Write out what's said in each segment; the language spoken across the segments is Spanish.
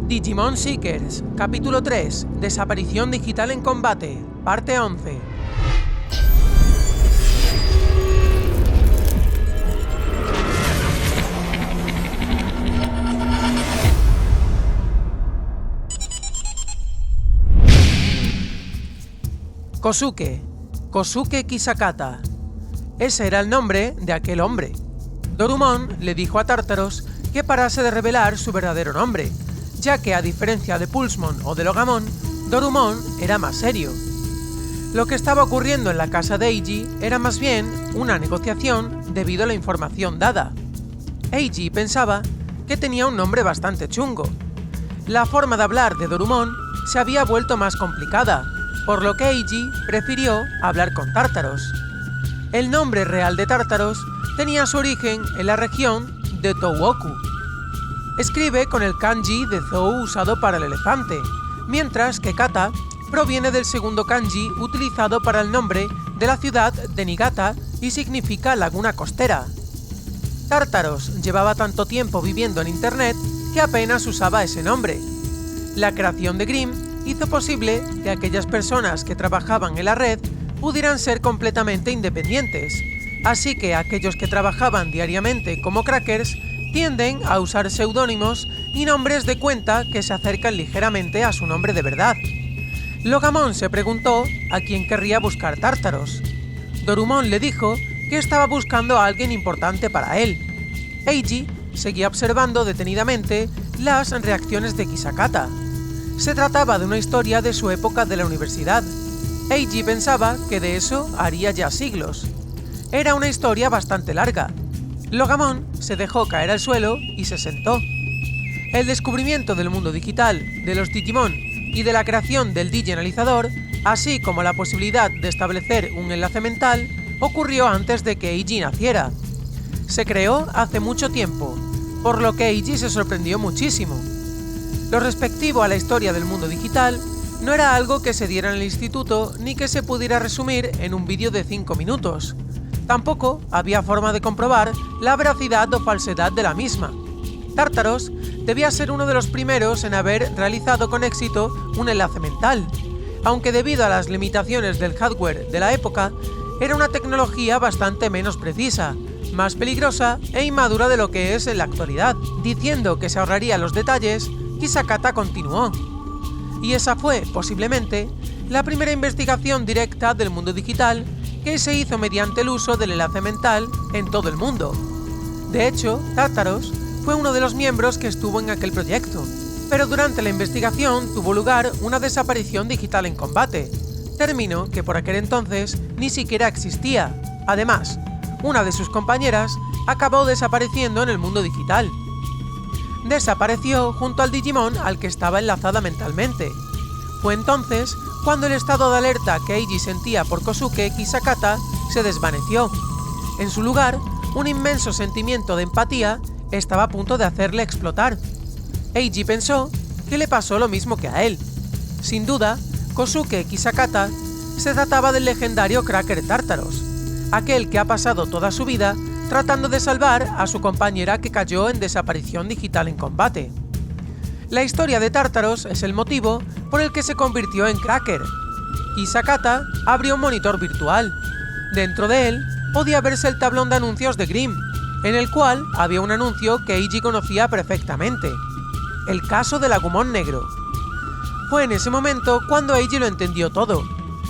Digimon Seekers, capítulo 3, Desaparición digital en combate, parte 11. Kosuke Kisakata. Ese era el nombre de aquel hombre. Dorumon le dijo a Tártaros que parase de revelar su verdadero nombre, ya que a diferencia de Pulsemon o de Logamon, Dorumon era más serio. Lo que estaba ocurriendo en la casa de Eiji era más bien una negociación debido a la información dada. Eiji pensaba que tenía un nombre bastante chungo. La forma de hablar de Dorumon se había vuelto más complicada, por lo que Eiji prefirió hablar con Tártaros. El nombre real de Tártaros tenía su origen en la región de Tohoku. Escribe con el kanji de Zou usado para el elefante, mientras que Kata proviene del segundo kanji utilizado para el nombre de la ciudad de Niigata y significa laguna costera. Tártaros llevaba tanto tiempo viviendo en internet que apenas usaba ese nombre. La creación de Grimm hizo posible que aquellas personas que trabajaban en la red pudieran ser completamente independientes, así que aquellos que trabajaban diariamente como crackers tienden a usar seudónimos y nombres de cuenta que se acercan ligeramente a su nombre de verdad. Logamon se preguntó a quién querría buscar Tártaros. Dorumon le dijo que estaba buscando a alguien importante para él. Eiji seguía observando detenidamente las reacciones de Kisakata. Se trataba de una historia de su época de la universidad. Eiji pensaba que de eso haría ya siglos. Era una historia bastante larga. Logamon se dejó caer al suelo y se sentó. El descubrimiento del mundo digital, de los Digimon y de la creación del Digianalizador, así como la posibilidad de establecer un enlace mental, ocurrió antes de que Eiji naciera. Se creó hace mucho tiempo, por lo que Eiji se sorprendió muchísimo. Lo respectivo a la historia del mundo digital no era algo que se diera en el instituto ni que se pudiera resumir en un vídeo de 5 minutos. Tampoco había forma de comprobar la veracidad o falsedad de la misma. Tártaros debía ser uno de los primeros en haber realizado con éxito un enlace mental, aunque debido a las limitaciones del hardware de la época, era una tecnología bastante menos precisa, más peligrosa e inmadura de lo que es en la actualidad. Diciendo que se ahorraría los detalles, Kisakata continuó. Y esa fue, posiblemente, la primera investigación directa del mundo digital que se hizo mediante el uso del enlace mental en todo el mundo. De hecho, Tártaros fue uno de los miembros que estuvo en aquel proyecto, pero durante la investigación tuvo lugar una desaparición digital en combate, término que por aquel entonces ni siquiera existía. Además, una de sus compañeras acabó desapareciendo en el mundo digital. Desapareció junto al Digimon al que estaba enlazada mentalmente. Fue entonces cuando el estado de alerta que Eiji sentía por Kosuke Kisakata se desvaneció. En su lugar, un inmenso sentimiento de empatía estaba a punto de hacerle explotar. Eiji pensó que le pasó lo mismo que a él. Sin duda, Kosuke Kisakata se trataba del legendario cracker Tártaros, aquel que ha pasado toda su vida tratando de salvar a su compañera que cayó en desaparición digital en combate. La historia de Tártaros es el motivo por el que se convirtió en cracker. Kisakata abrió un monitor virtual. Dentro de él podía verse el tablón de anuncios de Grimm, en el cual había un anuncio que Eiji conocía perfectamente: el caso del Agumon negro. Fue en ese momento cuando Eiji lo entendió todo.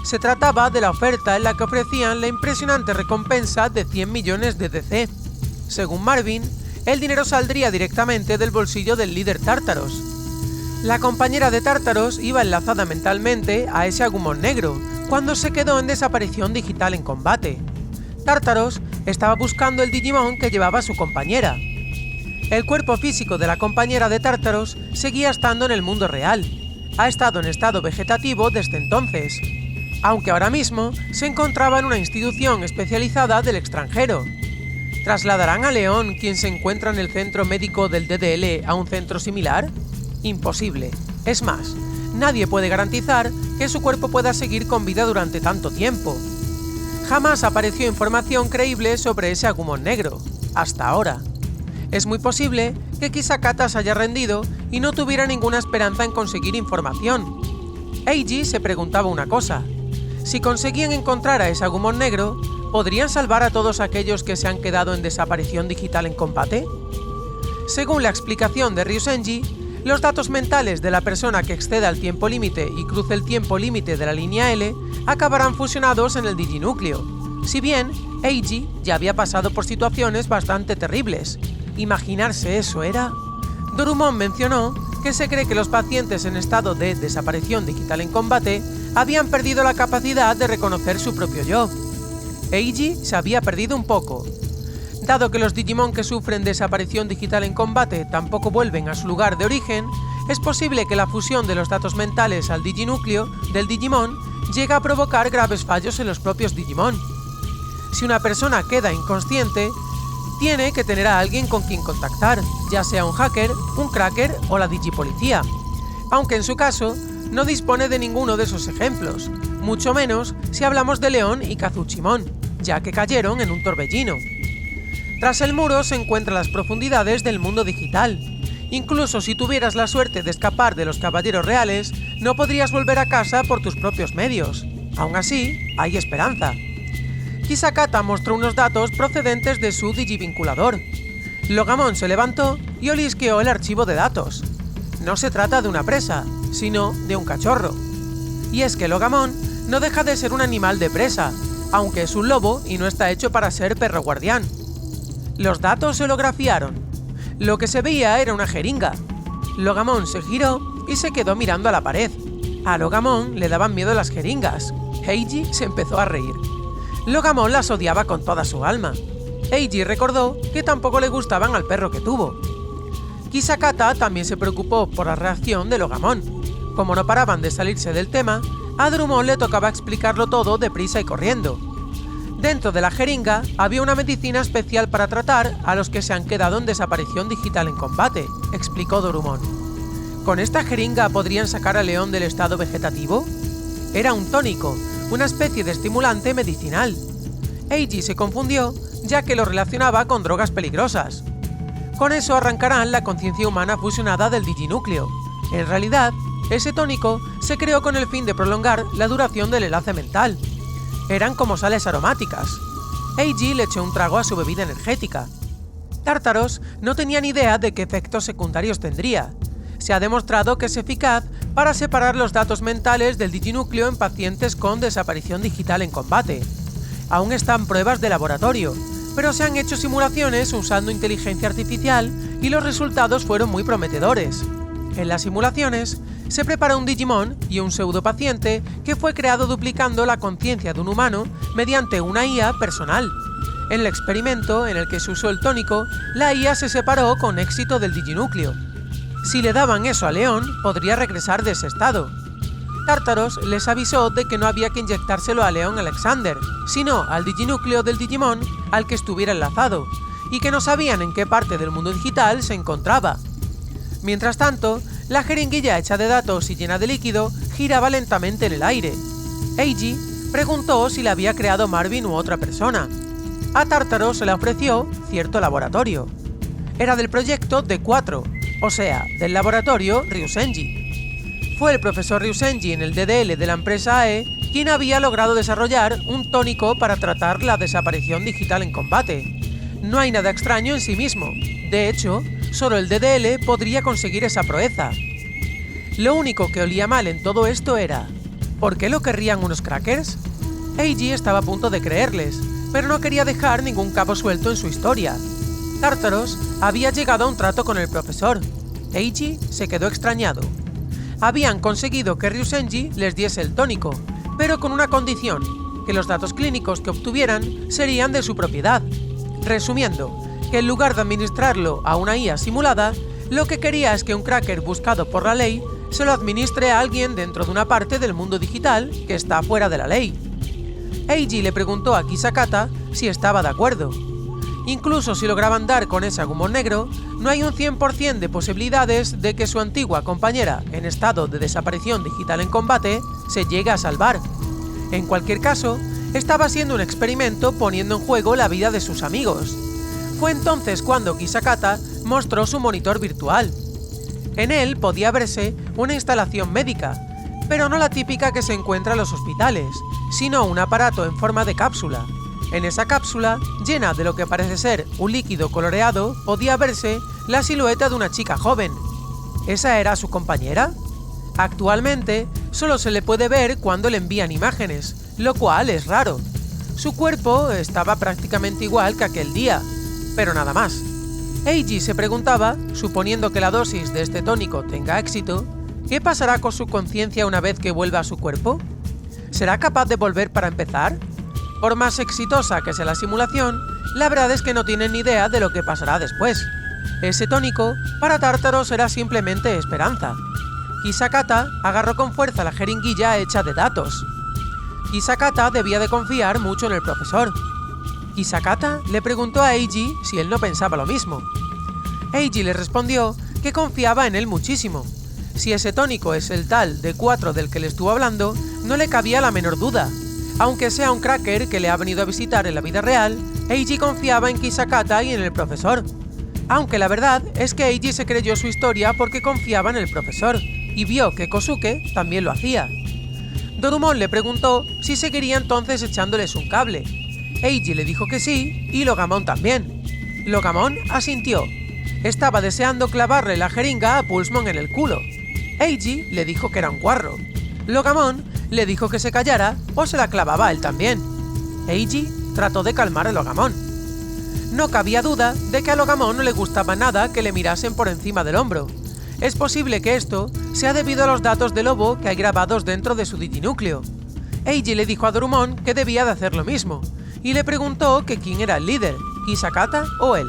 Se trataba de la oferta en la que ofrecían la impresionante recompensa de 100 millones de DC. Según Marvin, el dinero saldría directamente del bolsillo del líder Tártaros. La compañera de Tártaros iba enlazada mentalmente a ese Agumon negro cuando se quedó en desaparición digital en combate. Tártaros estaba buscando el Digimon que llevaba a su compañera. El cuerpo físico de la compañera de Tártaros seguía estando en el mundo real. Ha estado en estado vegetativo desde entonces, aunque ahora mismo se encontraba en una institución especializada del extranjero. ¿Trasladarán a León, quien se encuentra en el centro médico del DDL, a un centro similar? Imposible. Es más, nadie puede garantizar que su cuerpo pueda seguir con vida durante tanto tiempo. Jamás apareció información creíble sobre ese Agumon negro, hasta ahora. Es muy posible que Kisakata se haya rendido y no tuviera ninguna esperanza en conseguir información. Eiji se preguntaba una cosa: si conseguían encontrar a ese Agumon negro, ¿podrían salvar a todos aquellos que se han quedado en desaparición digital en combate? Según la explicación de Ryusenji, los datos mentales de la persona que exceda el tiempo límite y cruce el tiempo límite de la línea L acabarán fusionados en el diginúcleo. Si bien Eiji ya había pasado por situaciones bastante terribles, ¿imaginarse eso era? Dorumon mencionó que se cree que los pacientes en estado de desaparición digital en combate habían perdido la capacidad de reconocer su propio yo. Eiji se había perdido un poco. Dado que los Digimon que sufren desaparición digital en combate tampoco vuelven a su lugar de origen, es posible que la fusión de los datos mentales al diginúcleo del Digimon llegue a provocar graves fallos en los propios Digimon. Si una persona queda inconsciente, tiene que tener a alguien con quien contactar, ya sea un hacker, un cracker o la digipolicía, aunque en su caso no dispone de ninguno de esos ejemplos, mucho menos si hablamos de León y Kazuchimon, ya que cayeron en un torbellino. Tras el muro se encuentran las profundidades del mundo digital. Incluso si tuvieras la suerte de escapar de los caballeros reales, no podrías volver a casa por tus propios medios. Aún así, hay esperanza. Kisakata mostró unos datos procedentes de su digivinculador. Logamon se levantó y olisqueó el archivo de datos. No se trata de una presa, sino de un cachorro. Y es que Logamon no deja de ser un animal de presa, aunque es un lobo y no está hecho para ser perro guardián. Los datos se holografiaron. Lo que se veía era una jeringa. Logamon se giró y se quedó mirando a la pared. A Logamon le daban miedo las jeringas. Eiji se empezó a reír. Logamon las odiaba con toda su alma. Eiji recordó que tampoco le gustaban al perro que tuvo. Kisakata también se preocupó por la reacción de Logamon. Como no paraban de salirse del tema, a Dorumon le tocaba explicarlo todo deprisa y corriendo. Dentro de la jeringa había una medicina especial para tratar a los que se han quedado en desaparición digital en combate, explicó Dorumon. ¿Con esta jeringa podrían sacar a León del estado vegetativo? Era un tónico, una especie de estimulante medicinal. Eiji se confundió, ya que lo relacionaba con drogas peligrosas. Con eso arrancarán la conciencia humana fusionada del diginúcleo. En realidad, ese tónico se creó con el fin de prolongar la duración del enlace mental. Eran como sales aromáticas. Eiji le echó un trago a su bebida energética. Tártaros no tenía ni idea de qué efectos secundarios tendría. Se ha demostrado que es eficaz para separar los datos mentales del diginúcleo en pacientes con desaparición digital en combate. Aún están pruebas de laboratorio, pero se han hecho simulaciones usando inteligencia artificial y los resultados fueron muy prometedores. En las simulaciones, se prepara un Digimon y un pseudopaciente que fue creado duplicando la conciencia de un humano mediante una IA personal. En el experimento en el que se usó el tónico, la IA se separó con éxito del diginúcleo. Si le daban eso a León, podría regresar de ese estado. Tártaros les avisó de que no había que inyectárselo a León Alexander, sino al diginúcleo del Digimon al que estuviera enlazado, y que no sabían en qué parte del mundo digital se encontraba. Mientras tanto, la jeringuilla hecha de datos y llena de líquido giraba lentamente en el aire. Eiji preguntó si la había creado Marvin u otra persona. A Tártaro se le ofreció cierto laboratorio. Era del proyecto D4, o sea, del laboratorio Ryusenji. Fue el profesor Ryusenji en el DDL de la empresa AE quien había logrado desarrollar un tónico para tratar la desaparición digital en combate. No hay nada extraño en sí mismo. De hecho, solo el DDL podría conseguir esa proeza. Lo único que olía mal en todo esto era: ¿por qué lo querrían unos crackers? Eiji estaba a punto de creerles, pero no quería dejar ningún cabo suelto en su historia. Tártaros había llegado a un trato con el profesor. Eiji se quedó extrañado. Habían conseguido que Ryusenji les diese el tónico, pero con una condición: que los datos clínicos que obtuvieran serían de su propiedad. Resumiendo, que en lugar de administrarlo a una IA simulada, lo que quería es que un cracker buscado por la ley se lo administre a alguien dentro de una parte del mundo digital que está fuera de la ley. Eiji le preguntó a Kisakata si estaba de acuerdo. Incluso si lograban dar con ese Agumon negro, no hay un 100% de posibilidades de que su antigua compañera en estado de desaparición digital en combate se llegue a salvar. En cualquier caso, estaba siendo un experimento poniendo en juego la vida de sus amigos. Fue entonces cuando Kisakata mostró su monitor virtual. En él podía verse una instalación médica, pero no la típica que se encuentra en los hospitales, sino un aparato en forma de cápsula. En esa cápsula, llena de lo que parece ser un líquido coloreado, podía verse la silueta de una chica joven. ¿Esa era su compañera? Actualmente, solo se le puede ver cuando le envían imágenes, lo cual es raro. Su cuerpo estaba prácticamente igual que aquel día, pero nada más. Eiji se preguntaba, suponiendo que la dosis de este tónico tenga éxito, ¿qué pasará con su conciencia una vez que vuelva a su cuerpo? ¿Será capaz de volver para empezar? Por más exitosa que sea la simulación, la verdad es que no tienen ni idea de lo que pasará después. Ese tónico, para Tártaros, era simplemente esperanza. Kisakata agarró con fuerza la jeringuilla hecha de datos. Kisakata debía de confiar mucho en el profesor. Kisakata le preguntó a Eiji si él no pensaba lo mismo. Eiji le respondió que confiaba en él muchísimo. Si ese tónico es el tal D4 del que le estuvo hablando, no le cabía la menor duda. Aunque sea un cracker que le ha venido a visitar en la vida real, Eiji confiaba en Kisakata y en el profesor. Aunque la verdad es que Eiji se creyó su historia porque confiaba en el profesor, y vio que Kosuke también lo hacía. Dorumon le preguntó si seguiría entonces echándoles un cable. Eiji le dijo que sí, y Logamon también. Logamon asintió. Estaba deseando clavarle la jeringa a Pulsmon en el culo. Eiji le dijo que era un guarro. Logamon le dijo que se callara o se la clavaba él también. Eiji trató de calmar a Logamon. No cabía duda de que a Logamon no le gustaba nada que le mirasen por encima del hombro. Es posible que esto sea debido a los datos de lobo que hay grabados dentro de su diginúcleo. Eiji le dijo a Dorumon que debía de hacer lo mismo, y le preguntó que quién era el líder, Kisakata o él.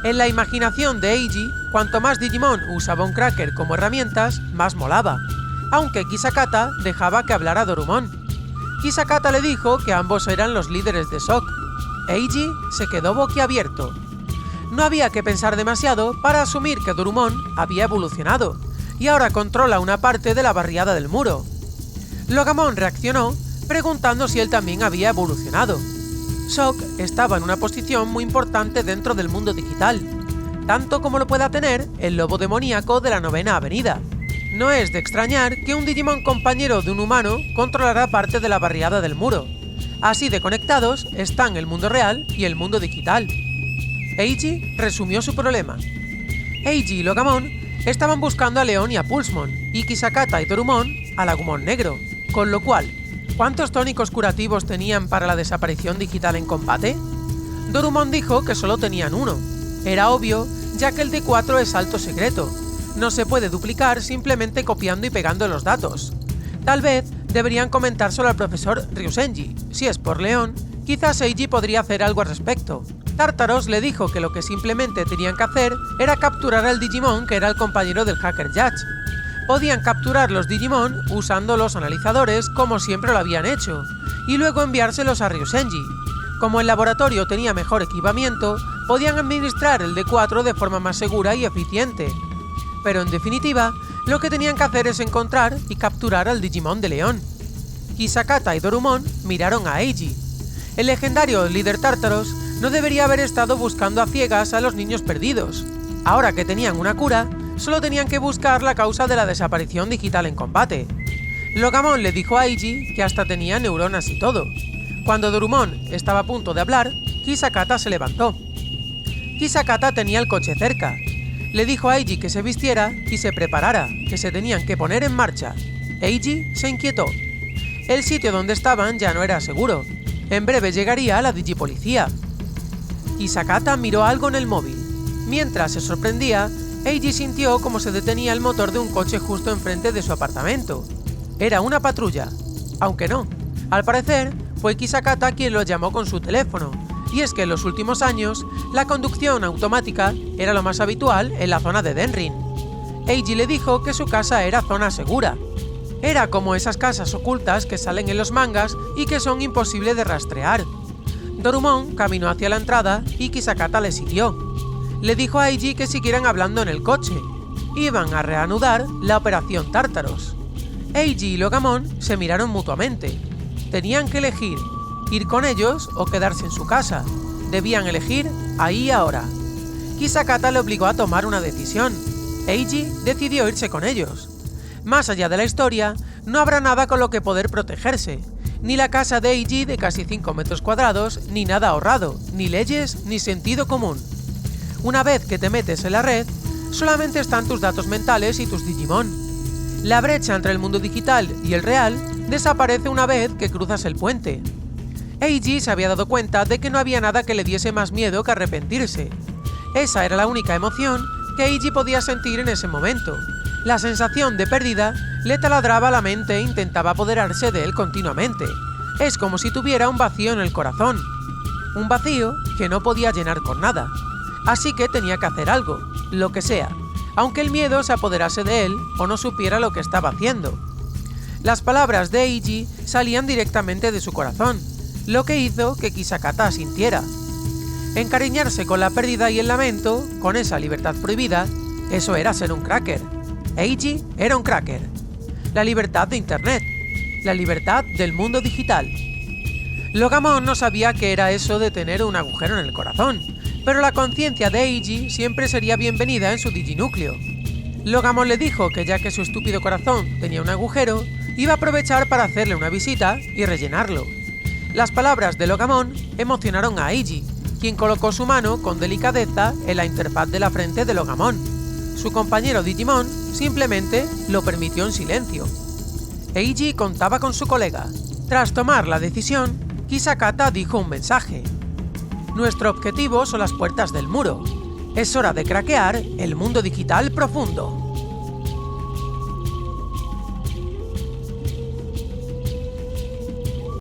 En la imaginación de Eiji, cuanto más Digimon usaba un cracker como herramientas, más molaba, aunque Kisakata dejaba que hablara Dorumon. Kisakata le dijo que ambos eran los líderes de SOC. Eiji se quedó boquiabierto. No había que pensar demasiado para asumir que Dorumon había evolucionado, y ahora controla una parte de la barriada del muro. Logamon reaccionó, preguntando si él también había evolucionado. SOC estaba en una posición muy importante dentro del mundo digital, tanto como lo pueda tener el lobo demoníaco de la 9ª Avenida. No es de extrañar que un Digimon compañero de un humano controlara parte de la barriada del muro. Así de conectados están el mundo real y el mundo digital. Eiji resumió su problema. Eiji y Logamon estaban buscando a Leon y a Pulsmon, y Kisakata y Dorumon al Agumon negro, con lo cual, ¿cuántos tónicos curativos tenían para la desaparición digital en combate? Dorumon dijo que solo tenían uno. Era obvio, ya que el D4 es alto secreto. No se puede duplicar simplemente copiando y pegando los datos. Tal vez deberían comentárselo al profesor Ryusenji. Si es por Leon, quizás Eiji podría hacer algo al respecto. Tártaros le dijo que lo que simplemente tenían que hacer era capturar al Digimon que era el compañero del hacker Judge. Podían capturar los Digimon usando los analizadores como siempre lo habían hecho, y luego enviárselos a Ryusenji. Como el laboratorio tenía mejor equipamiento, podían administrar el D4 de forma más segura y eficiente. Pero en definitiva, lo que tenían que hacer es encontrar y capturar al Digimon de León. Kisakata y Dorumon miraron a Eiji. El legendario líder Tártaros no debería haber estado buscando a ciegas a los niños perdidos. Ahora que tenían una cura, solo tenían que buscar la causa de la desaparición digital en combate. Logamon le dijo a Eiji que hasta tenía neuronas y todo. Cuando Dorumon estaba a punto de hablar, Kisakata se levantó. Kisakata tenía el coche cerca. Le dijo a Eiji que se vistiera y se preparara, que se tenían que poner en marcha. Eiji se inquietó. El sitio donde estaban ya no era seguro. En breve llegaría la digipolicía. Kisakata miró algo en el móvil. Mientras se sorprendía, Eiji sintió como se detenía el motor de un coche justo enfrente de su apartamento. Era una patrulla. Aunque no. Al parecer, fue Kisakata quien lo llamó con su teléfono. Y es que en los últimos años, la conducción automática era lo más habitual en la zona de Denrin. Eiji le dijo que su casa era zona segura. Era como esas casas ocultas que salen en los mangas y que son imposibles de rastrear. Dorumon caminó hacia la entrada y Kisakata le siguió. Le dijo a Eiji que siguieran hablando en el coche. Iban a reanudar la operación Tártaros. Eiji y Logamon se miraron mutuamente. Tenían que elegir, ir con ellos o quedarse en su casa. debían elegir ahí y ahora. Kisakata le obligó a tomar una decisión. Eiji decidió irse con ellos. Más allá de la historia, no habrá nada con lo que poder protegerse. Ni la casa de Eiji de casi 5 metros cuadrados, ni nada ahorrado, ni leyes, ni sentido común. Una vez que te metes en la red, solamente están tus datos mentales y tus Digimon. La brecha entre el mundo digital y el real desaparece una vez que cruzas el puente. Eiji se había dado cuenta de que no había nada que le diese más miedo que arrepentirse. Esa era la única emoción que Eiji podía sentir en ese momento. La sensación de pérdida le taladraba la mente e intentaba apoderarse de él continuamente. Es como si tuviera un vacío en el corazón. Un vacío que no podía llenar con nada. Así que tenía que hacer algo, lo que sea, aunque el miedo se apoderase de él o no supiera lo que estaba haciendo. Las palabras de Eiji salían directamente de su corazón, lo que hizo que Kisakata asintiera. Encariñarse con la pérdida y el lamento, con esa libertad prohibida, eso era ser un cracker. Eiji era un cracker. La libertad de Internet. La libertad del mundo digital. Logamon no sabía qué era eso de tener un agujero en el corazón, pero la conciencia de Eiji siempre sería bienvenida en su diginúcleo. Logamon le dijo que ya que su estúpido corazón tenía un agujero, iba a aprovechar para hacerle una visita y rellenarlo. Las palabras de Logamon emocionaron a Eiji, quien colocó su mano con delicadeza en la interfaz de la frente de Logamon. Su compañero Digimon simplemente lo permitió en silencio. Eiji contaba con su colega. Tras tomar la decisión, Kisakata dijo un mensaje. Nuestro objetivo son las puertas del muro. Es hora de craquear el mundo digital profundo.